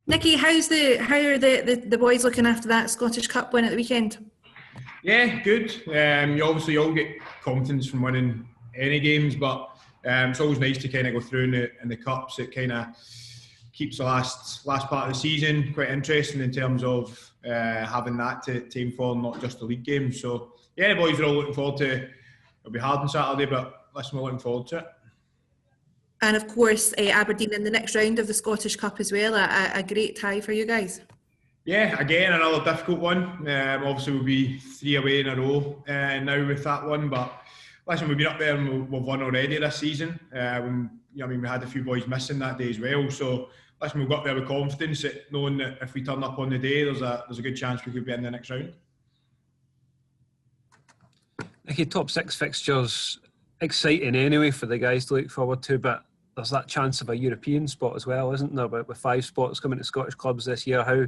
Nicky, how are the boys looking after that Scottish Cup win at the weekend? Yeah, good. You obviously all get confidence from winning any games, but it's always nice to kind of go through in the cups. It kind of keeps the last part of the season quite interesting in terms of having that to aim for, not just the league games. So yeah, the boys are all looking forward to it. It'll be hard on Saturday, but listen, we're looking forward to it. And of course, Aberdeen in the next round of the Scottish Cup as well. A great tie for you guys. Yeah, again, another difficult one. Obviously, we'll be 3 away in a row now with that one. But listen, we've been up there and we've won already this season. We had a few boys missing that day as well. So listen, we've got there with confidence, knowing that if we turn up on the day, there's a good chance we could be in the next round. Okay, top 6 fixtures, exciting anyway for the guys to look forward to, but there's that chance of a European spot as well, isn't there? But with 5 spots coming to Scottish clubs this year, how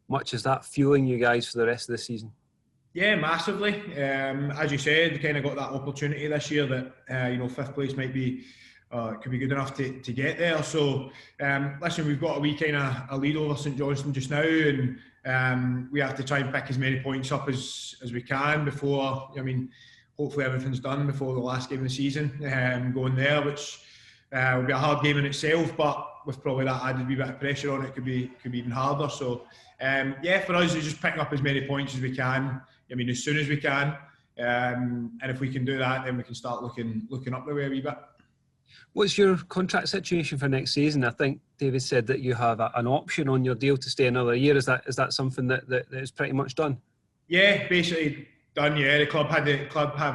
much is that fueling you guys for the rest of the season? Yeah, massively. As you said, we kind of got that opportunity this year that 5th place might be could be good enough to get there. So listen, we've got a wee kind of a lead over St Johnstone just now, and we have to try and pick as many points up as we can before. Hopefully everything's done before the last game of the season. Going there, which will be a hard game in itself, but with probably that added wee bit of pressure on it, could be even harder. So for us, it's just picking up as many points as we can. As soon as we can, and if we can do that, then we can start looking up the way a wee bit. What's your contract situation for next season? I think David said that you have an option on your deal to stay another year. Is that something that is pretty much done? Yeah, basically done. Yeah, the club had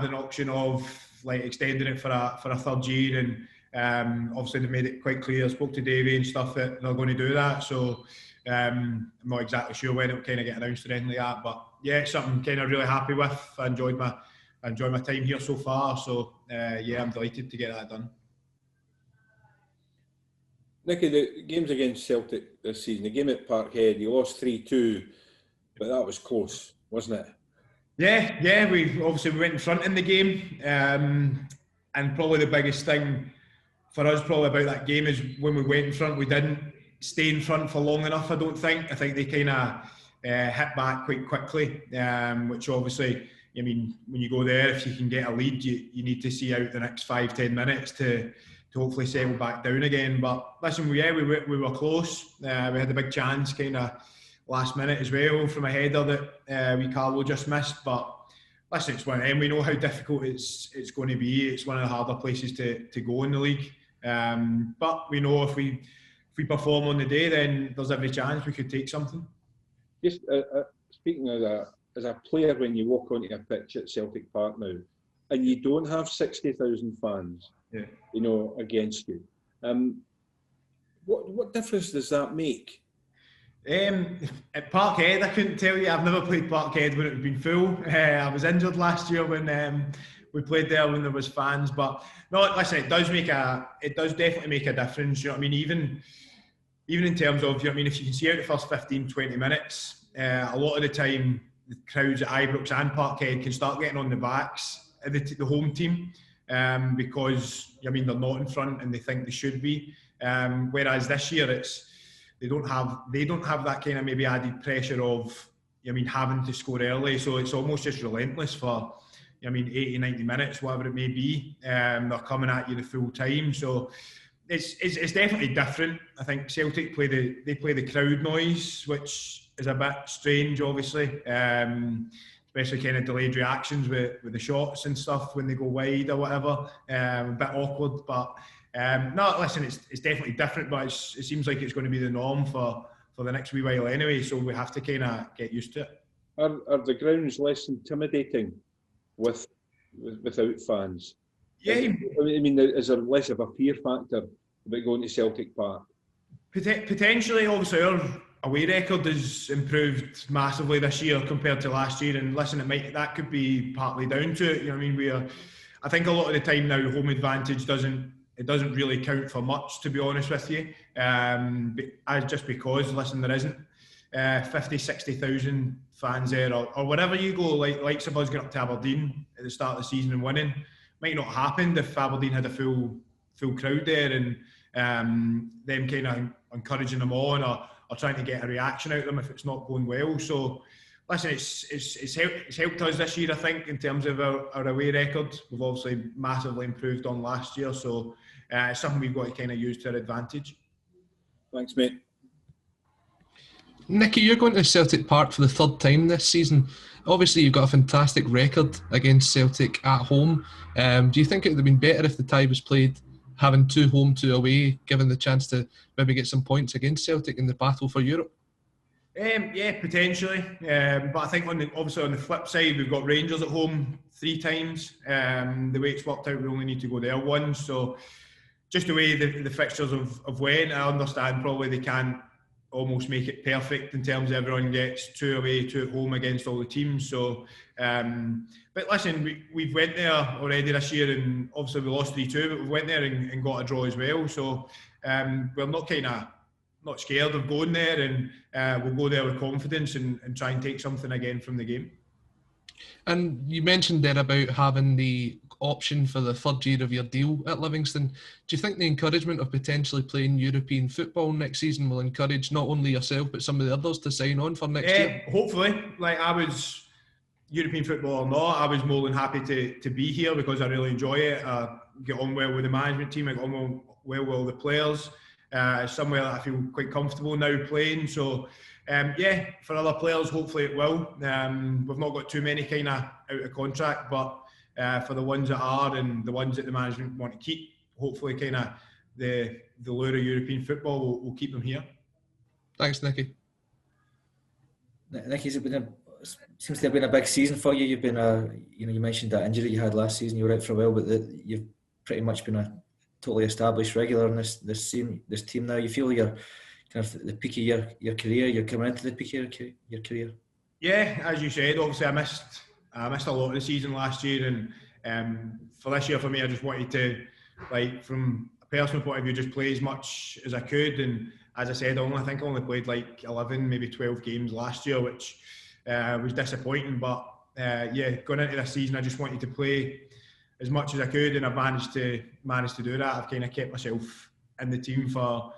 an option of extending it for a 3rd year, and obviously they made it quite clear. I spoke to Davey and stuff that they're going to do that. So I'm not exactly sure when it'll kind of get announced or anything like that. But yeah, it's something I'm kind of really happy with. I enjoyed my time here so far. So I'm delighted to get that done. Nicky, the games against Celtic this season, the game at Parkhead, you lost 3-2, but that was close, wasn't it? Yeah. We went in front in the game, and probably the biggest thing for us probably about that game is when we went in front, we didn't stay in front for long enough. I don't think. I think they kind of hit back quite quickly, which obviously, when you go there, if you can get a lead, you need to see out the next 5-10 minutes to hopefully settle back down again. But listen, we were close. We had a big chance kind of last minute as well from a header that Carlo just missed. But listen, it's one of them. We know how difficult it's going to be. It's one of the harder places to go in the league. But we know if we perform on the day, then there's every chance we could take something. Just speaking as a player, when you walk onto a pitch at Celtic Park now, and you don't have 60,000 fans, against you, what difference does that make? At Parkhead, I couldn't tell you. I've never played Parkhead when it had been full. I was injured last year when we played there when there was fans. But no, listen, it does definitely make a difference. Even in terms of, if you can see out the first 15-20 minutes, a lot of the time the crowds at Ibrox and Parkhead can start getting on the backs of the home team. Because they're not in front and they think they should be. Whereas this year they don't have that kind of maybe added pressure of having to score early. So it's almost just relentless for 80-90 minutes, whatever it may be. They're coming at you the full time. So it's definitely different. I think Celtic play the crowd noise, which is a bit strange, obviously. Especially kind of delayed reactions with the shots and stuff when they go wide or whatever. A bit awkward, but no, listen, it's definitely different, but it seems like it's going to be the norm for the next wee while anyway, so we have to kind of get used to it. Are the grounds less intimidating without fans? Yeah. Is there less of a fear factor about going to Celtic Park? Potentially, obviously, our away record has improved massively this year compared to last year, and listen, that could be partly down to it. I think a lot of the time now, home advantage doesn't really count for much, to be honest with you. Just because, listen, there isn't 50,000-60,000 fans there, or wherever you go, like suppose getting up to Aberdeen at the start of the season and winning, might not happen if Aberdeen had a full crowd there and them kind of encouraging them on, or trying to get a reaction out of them if it's not going well. So listen, it's helped us this year, I think, in terms of our away record. We've obviously massively improved on last year, so it's something we've got to kind of use to our advantage. Thanks, mate. Nicky, you're going to Celtic Park for the third time this season. Obviously, you've got a fantastic record against Celtic at home. Do you think it would have been better if the tie was played having 2 home, 2 away, given the chance to maybe get some points against Celtic in the battle for Europe? Yeah, potentially. But I think obviously on the flip side, we've got Rangers at home 3 times. The way it's worked out, we only need to go there once. So just the way the fixtures have went, I understand probably they can't almost make it perfect in terms of everyone gets 2 away, 2 at home against all the teams. So, but listen, we've went there already this year, and obviously we lost 3-2, but we went there and got a draw as well. So we're not scared of going there, and we'll go there with confidence and try and take something again from the game. And you mentioned there about having the option for the third year of your deal at Livingston. Do you think the encouragement of potentially playing European football next season will encourage not only yourself but some of the others to sign on for next year? Hopefully. Like, I was European football or not, I was more than happy to be here because I really enjoy it. I get on well with the management team, I get on well with all the players. It's somewhere that I feel quite comfortable now playing. So for other players, hopefully it will. We've not got too many kind of out of contract, but for the ones that are and the ones that the management want to keep, hopefully kind of the lure of European football will keep them here. Thanks, Nicky. Nicky, seems to have been a big season for you. You've been you mentioned that injury you had last season. You were out for a while, but you've pretty much been a totally established regular in this team now. You feel you're kind of at the peak of your career. You're coming into the peak of your career. Yeah, as you said, obviously I missed a lot of the season last year, and for this year for me, I just wanted to, like, from a personal point of view, just play as much as I could. And as I said, I think I only played like 11, maybe 12 games last year, which was disappointing. But going into this season, I just wanted to play as much as I could, and I've managed to do that. I've kind of kept myself in the team for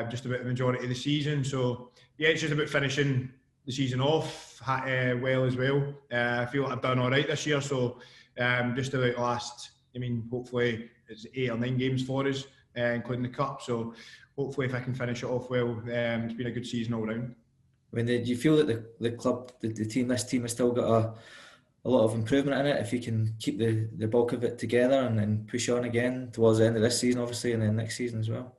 just about the majority of the season. So yeah, it's just about finishing the season off well as well. I feel like I've done all right this year. So just about the last, hopefully it's 8 or 9 games for us, including the cup. So hopefully if I can finish it off well, it's been a good season all round. Do you feel that the club, the team, this team has still got a lot of improvement in it if you can keep the bulk of it together and then push on again towards the end of this season, obviously, and then next season as well?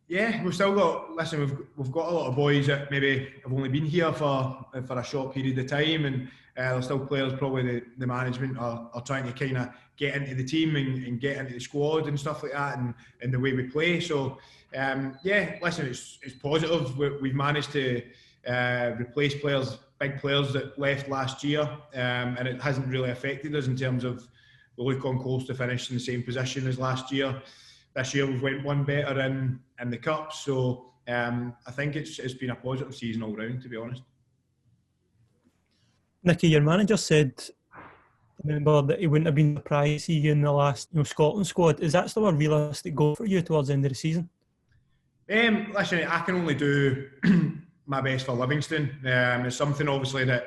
Yeah, we've still got. Listen, we've got a lot of boys that maybe have only been here for a short period of time, and there's still players. Probably the management are trying to kind of get into the team and get into the squad and stuff like that, and the way we play. So listen, it's positive. We've managed to replace big players that left last year, and it hasn't really affected us in terms of we look on course to finish in the same position as last year. This year we've went one better in the cup, so I think it's been a positive season all round, to be honest. Nicky, your manager said, remember, that he wouldn't have been surprised to see you in the last Scotland squad. Is that still a realistic goal for you towards the end of the season? Listen, I can only do my best for Livingston. It's something obviously that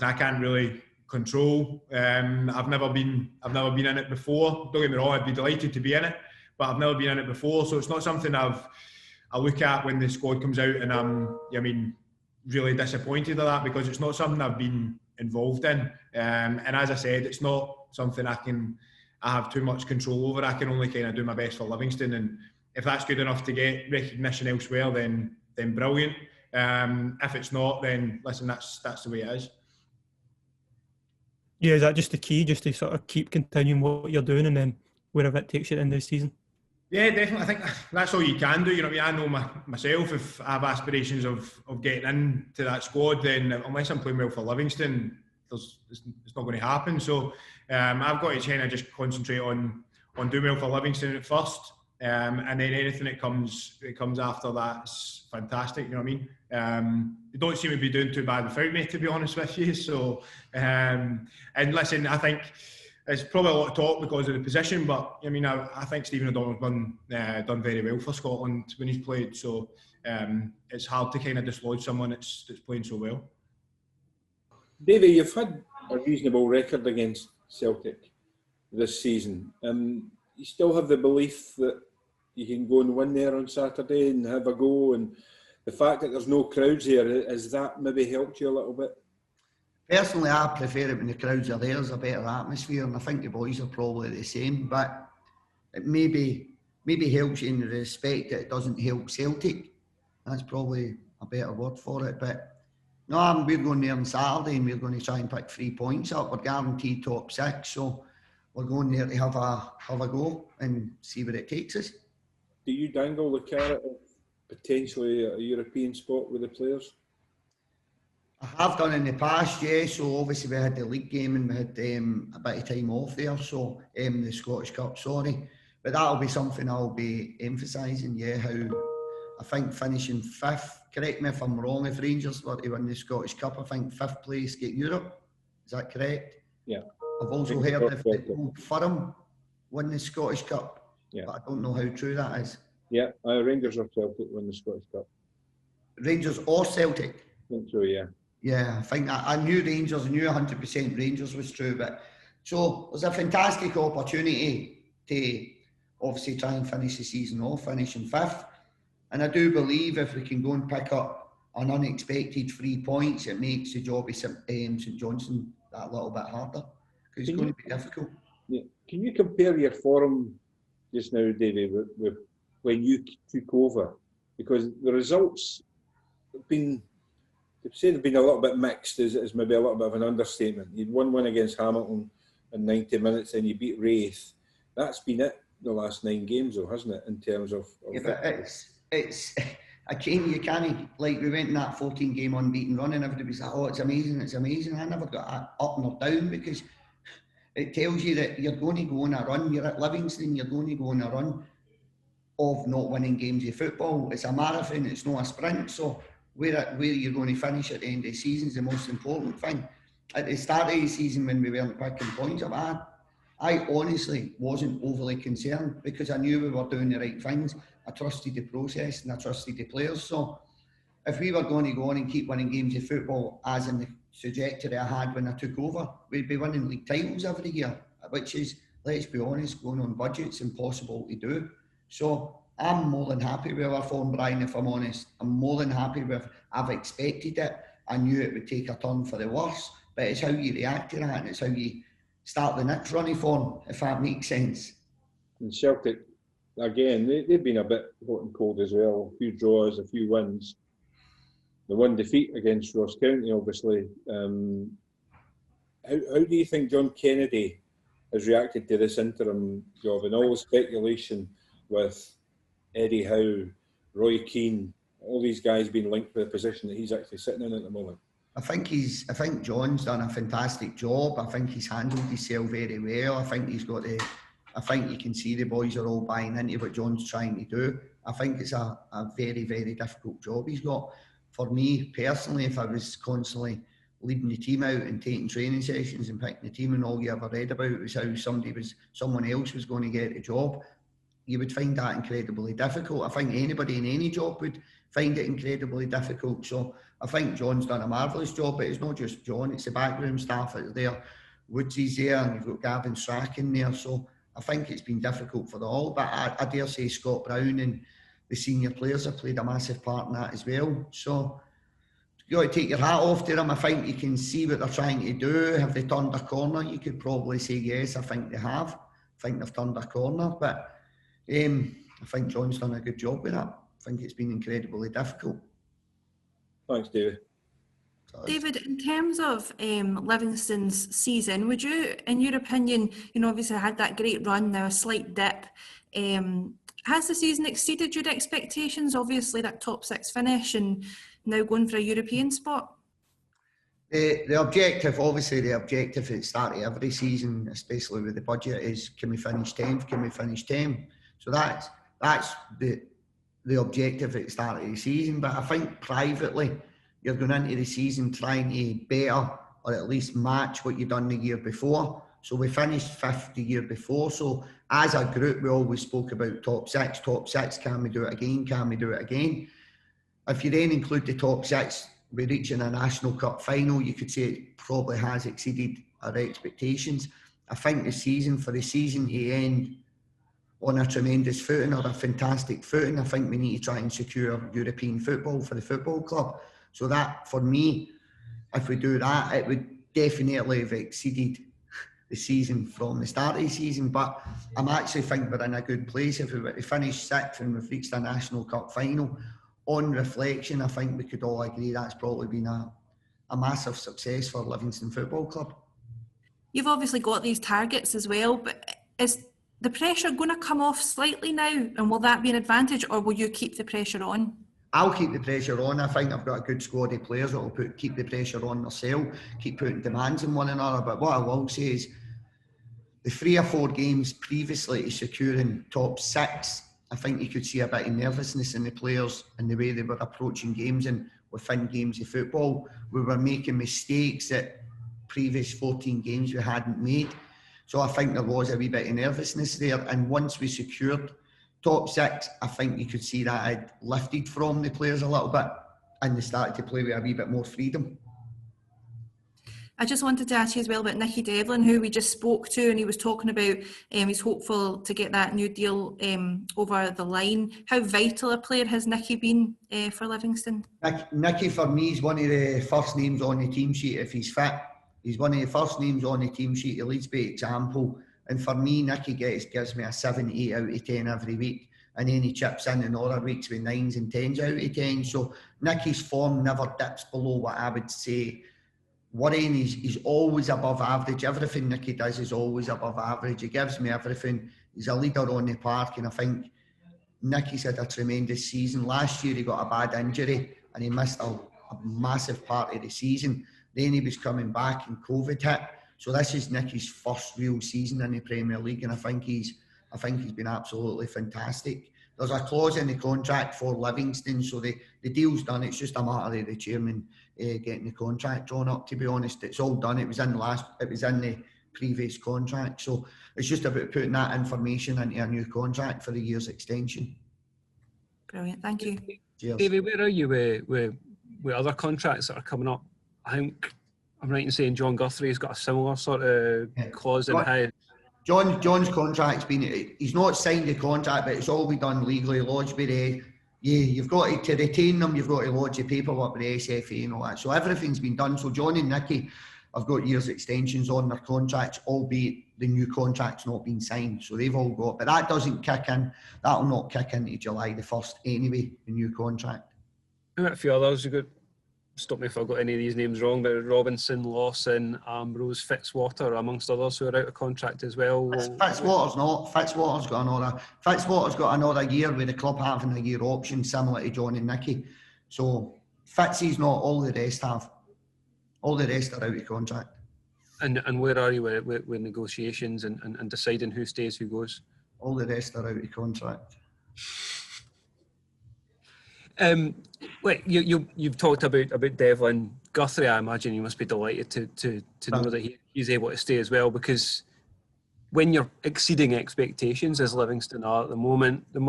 I can't really control. I've never been in it before. Don't get me wrong, I'd be delighted to be in it, but I've never been in it before, so it's not something I look at when the squad comes out and I'm really disappointed at that, because it's not something I've been involved in. And as I said, it's not something I have too much control over. I can only kind of do my best for Livingston, and if that's good enough to get recognition elsewhere, then brilliant. If it's not, then listen, that's the way it is. Yeah, is that just the key, just to sort of keep continuing what you're doing and then wherever it takes you at the end of the season? Yeah, definitely. I think that's all you can do. You know what I mean? I know myself, if I have aspirations of getting into that squad, then unless I'm playing well for Livingston, it's not going to happen. So I've got to kind of just concentrate on doing well for Livingston at first, and then anything that comes after that's fantastic. You know what I mean? They don't seem to be doing too bad without me, to be honest with you. So and listen, I think it's probably a lot of talk because of the position, but I mean, I think Stephen O'Donnell's done very well for Scotland when he's played. So it's hard to kind of dislodge someone that's playing so well. Davey, you've had a reasonable record against Celtic this season. You still have the belief that you can go and win there on Saturday and have a go, and the fact that there's no crowds here, has that maybe helped you a little bit? Personally, I prefer it when the crowds are there. There's a better atmosphere, and I think the boys are probably the same. But it maybe helps you in the respect that it doesn't help Celtic. That's probably a better word for it. But no, we're going there on Saturday, and we're going to try and pick 3 points up. We're guaranteed top 6, so we're going there to have a go and see where it takes us. Do you dangle the carrot of potentially a European spot with the players? I have done in the past, yeah. So obviously we had the league game and we had a bit of time off there. So the Scottish Cup, sorry. But that'll be something I'll be emphasising, yeah, how I think finishing 5th, correct me if I'm wrong, if Rangers were to win the Scottish Cup, I think 5th place get Europe. Is that correct? Yeah. I've also heard if the Old Firm win the Scottish Cup, yeah, but I don't know how true that is. Yeah, Rangers or Celtic win the Scottish Cup. Rangers or Celtic? I think so, yeah. Yeah, I think I knew Rangers, I knew 100% Rangers was true, but so there's a fantastic opportunity to obviously try and finish the season off, finishing 5th. And I do believe if we can go and pick up an unexpected 3 points, it makes the job of St Johnstone that little bit harder, because it's going to be difficult. Yeah. Can you compare your form just now, Davey, with when you took over? Because the results have been, they've been a little bit mixed, is maybe a little bit of an understatement. You'd won against Hamilton in 90 minutes and you beat Wraith. That's been it the last 9 games though, hasn't it, in terms of yeah, but it's again, you can't, like we went in that 14 game unbeaten run and everybody's like, oh, it's amazing. I never got up nor down, because it tells you that you're going to go on a run. You're at Livingston, you're going to go on a run of not winning games of football. It's a marathon, it's not a sprint. So where you're going to finish at the end of the season is the most important thing. At the start of the season, when we weren't picking points up, I honestly wasn't overly concerned, because I knew we were doing the right things. I trusted the process and I trusted the players. So if we were going to go on and keep winning games of football, as in the trajectory I had when I took over, we'd be winning league titles every year, which is, let's be honest, going on budget's impossible to do. So I'm more than happy with our form, Brian, if I'm honest. I'm more than happy with, I've expected it. I knew it would take a turn for the worse, but it's how you react to that, and it's how you start the next running form, if that makes sense. And Celtic, again, they've been a bit hot and cold as well. A few draws, a few wins. The one defeat against Ross County, obviously. How do you think John Kennedy has reacted to this interim job and all the speculation with Eddie Howe, Roy Keane, all these guys being linked with the position that he's actually sitting in at the moment? I think John's done a fantastic job. I think he's handled himself very well. I think you can see the boys are all buying into what John's trying to do. I think it's a very, very difficult job he's got. For me personally, if I was constantly leading the team out and taking training sessions and picking the team, and all you ever read about was how someone else was going to get the job, you would find that incredibly difficult. I think anybody in any job would find it incredibly difficult. So I think John's done a marvellous job, but it's not just John, it's the backroom staff that are there. Woodsy's there, and you've got Gavin Strachan there. So I think it's been difficult for all, but I dare say Scott Brown and the senior players have played a massive part in that as well. So you got to take your hat off to them. I think you can see what they're trying to do. Have they turned a corner? You could probably say yes. I think they have. I think they've turned a corner, but I think John's done a good job with that. I think it's been incredibly difficult. Thanks, David. David, in terms of Livingston's season, would you, in your opinion, obviously had that great run, now a slight dip. Has the season exceeded your expectations? Obviously, that top 6 finish and now going for a European spot. The objective at the start of every season, especially with the budget, is can we finish 10th? Can we finish 10th? So that's the objective at the start of the season. But I think privately, you're going into the season trying to better or at least match what you've done the year before. So we finished 5th the year before. So as a group, we always spoke about top six, can we do it again, can we do it again? If you then include the top six, we're reaching a National Cup final, you could say it probably has exceeded our expectations. I think the season to end on a tremendous footing or a fantastic footing, I think we need to try and secure European football for the football club. So that, for me, if we do that, it would definitely have exceeded the season from the start of the season. But I'm actually think we're in a good place. If we were to finish 6th and we've reached a National Cup final, on reflection, I think we could all agree that's probably been a massive success for Livingston Football Club. You've obviously got these targets as well, but is the pressure going to come off slightly now, and will that be an advantage, or will you keep the pressure on? I'll keep the pressure on. I think I've got a good squad of players that will keep the pressure on themselves, keep putting demands on one another. But what I will say is the 3 or 4 games previously to securing top 6, I think you could see a bit of nervousness in the players and the way they were approaching games, and within games of football, we were making mistakes that previous 14 games we hadn't made. So I think there was a wee bit of nervousness there. And once we secured top 6, I think you could see that had lifted from the players a little bit and they started to play with a wee bit more freedom. I just wanted to ask you as well about Nicky Devlin, who we just spoke to, and he was talking about he's hopeful to get that new deal over the line. How vital a player has Nicky been for Livingston? Nicky, for me, is one of the first names on the team sheet if he's fit. He's one of the first names on the team sheet. He leads by example. And for me, Nicky gives me a 7, 8 out of 10 every week. And then he chips in other weeks with 9s and 10s out of 10. So Nicky's form never dips below what I would say worrying. He's always above average. Everything Nicky does is always above average. He gives me everything. He's a leader on the park, and I think Nicky's had a tremendous season. Last year he got a bad injury and he missed a massive part of the season. Then he was coming back and COVID hit. So this is Nicky's first real season in the Premier League, and I think he's been absolutely fantastic. There's a clause in the contract for Livingston, so the deal's done. It's just a matter of the chairman getting the contract drawn up. To be honest, it's all done. It was in the previous contract, so it's just about putting that information into a new contract for the year's extension. Brilliant, thank you. Cheers. Davey, where are you with other contracts that are coming up? I think I'm right in saying John Guthrie's got a similar sort of clause in his. John's contract's he's not signed the contract, but it's all been done legally, lodged by the, you've got to retain them, you've got to lodge the paperwork with the SFA and all that. So everything's been done. So John and Nicky have got years extensions on their contracts, albeit the new contract's not been signed. So they've all got, but that doesn't kick in. That'll not kick in until July the 1st anyway, the new contract. And a few others, you got, stop me if I've got any of these names wrong, but Robinson, Lawson, Ambrose, Fitzwater, amongst others who are out of contract as well. Fitzwater's not. Fitzwater's got another year with the club having a year option similar to John and Nicky. So Fitzy's not, all the rest have. All the rest are out of contract. And where are you with negotiations and deciding who stays, who goes? All the rest are out of contract. Wait, you've talked about Devlin. Guthrie, I imagine you must be delighted to know that he's able to stay as well, because when you're exceeding expectations, as Livingston are at the moment, you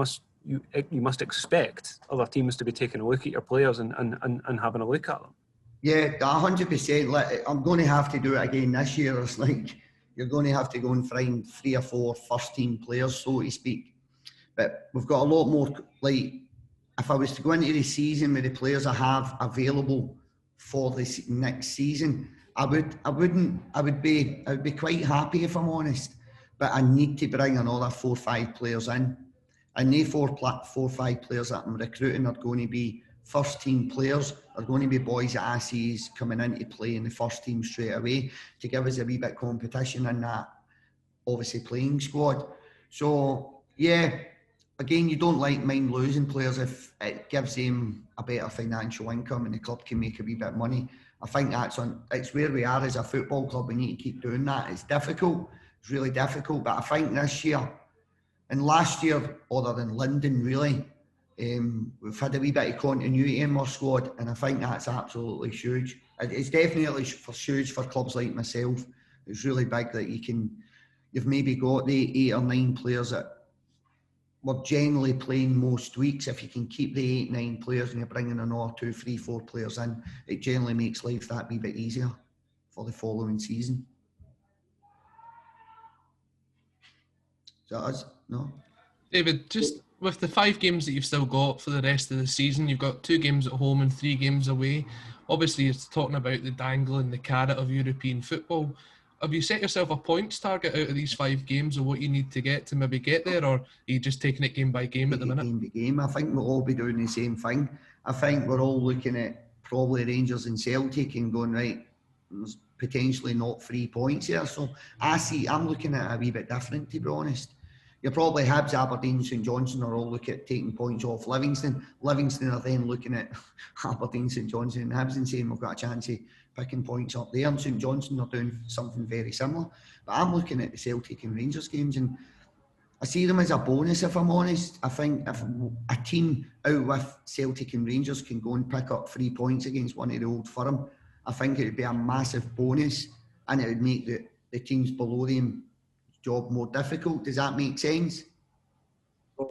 must expect other teams to be taking a look at your players and having a look at them. Yeah, 100%. I'm going to have to do it again this year. It's like you're going to have to go and find 3 or 4 first-team players, so to speak. But we've got a lot more, like, if I was to go into the season with the players I have available for this next season, I would be quite happy, if I'm honest. But I need to bring another 4 or 5 players in, and the 4 or 5 players that I'm recruiting are going to be first team players. Are going to be boys that I see is coming in to play in the first team straight away to give us a wee bit of competition in that obviously playing squad. So yeah. Again, you don't mind losing players if it gives them a better financial income and the club can make a wee bit of money. I think it's where we are as a football club. We need to keep doing that. It's difficult. It's really difficult. But I think this year and last year, other than London, really, we've had a wee bit of continuity in our squad, and I think that's absolutely huge. It's definitely huge for clubs like myself It's really big that you've maybe got the 8 or 9 players that were generally playing most weeks. If you can keep the 8, 9 players and you're bringing another 2, 3, 4 players in, it generally makes life that wee bit easier for the following season. Is that us? No? David, just with the 5 games that you've still got for the rest of the season, you've got 2 games at home and 3 games away. Obviously, it's talking about the dangle and the carrot of European football. Have you set yourself a points target out of these 5 games, or what you need to get to maybe get there, or are you just taking it game by game at the minute? Game by game. I think we'll all be doing the same thing. I think we're all looking at probably Rangers and Celtic and going, right, there's potentially not 3 points here. So I'm looking at it a wee bit different, to be honest. You probably Hibs, Aberdeen, St Johnstone are all looking at taking points off Livingston. Livingston are then looking at Aberdeen, St Johnstone and Hibs and saying we've got a chance of picking points up there. And St Johnstone are doing something very similar. But I'm looking at the Celtic and Rangers games, and I see them as a bonus, if I'm honest. I think if a team out with Celtic and Rangers can go and pick up 3 points against one of the old firm, I think it would be a massive bonus, and it would make the teams below them job more difficult. Does that make sense?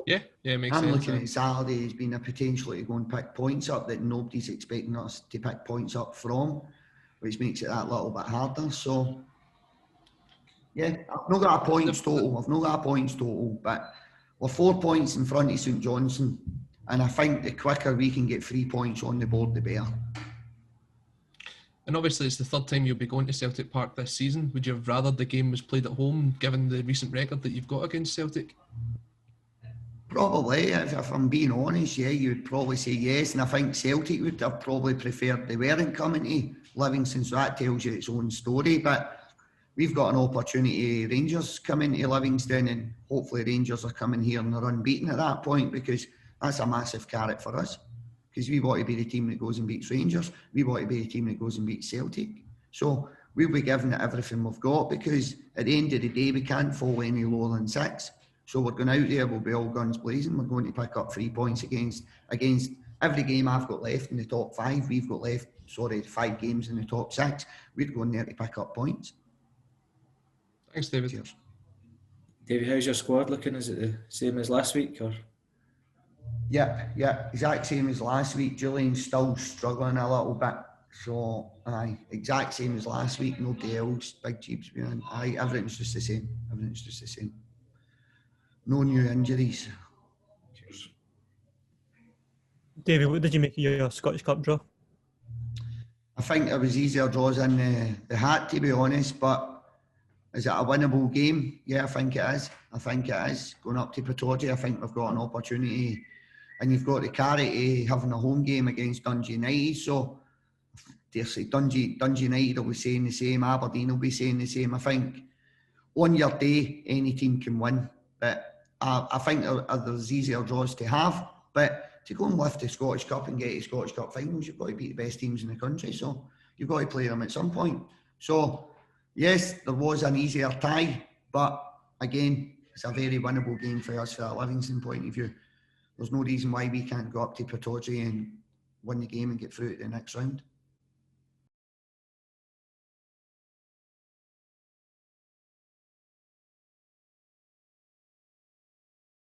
Yeah, it makes sense. I'm looking at Saturday as being a potential to go and pick points up that nobody's expecting us to pick points up from, which makes it that little bit harder. So, yeah, I've not got a points total. But we're 4 points in front of St Johnstone, and I think the quicker we can get 3 points on the board, the better. And obviously, it's the 3rd time you'll be going to Celtic Park this season. Would you have rather the game was played at home, given the recent record that you've got against Celtic? Probably, if I'm being honest, yeah, you'd probably say yes. And I think Celtic would have probably preferred they weren't coming to Livingston, so that tells you its own story. But we've got an opportunity. Rangers come into Livingston, and hopefully Rangers are coming here and they're unbeaten at that point, because that's a massive carrot for us. Because we want to be the team that goes and beats Rangers. We want to be the team that goes and beats Celtic. So we'll be giving it everything we've got, because at the end of the day, we can't fall any lower than 6. So we're going out there, we'll be all guns blazing. We're going to pick up 3 points against every game I've got left in the top 5. We've got left, 5 games in the top 6. We're going there to pick up points. Thanks, David. Cheers. Davey, how's your squad looking? Is it the same as last week, or? Yeah, exact same as last week. Julian's still struggling a little bit. So, exact same as last week. Nobody else. Big Jeeps being in. Everything's just the same. No new injuries. Cheers. David, what did you make of your Scottish Cup draw? I think it was easier draws in the hat, to be honest, but is it a winnable game? Yeah, I think it is. Going up to Pittodrie, I think we've got an opportunity, and you've got the carry to having a home game against Dundee United. So, dare say Dundee United will be saying the same, Aberdeen will be saying the same. I think on your day, any team can win, but I think there's easier draws to have. But to go and lift the Scottish Cup and get to Scottish Cup finals, you've got to beat the best teams in the country. So you've got to play them at some point. So yes, there was an easier tie, but again, it's a very winnable game for us from a Livingston point of view. There's no reason why we can't go up to Pittodrie and win the game and get through to the next round.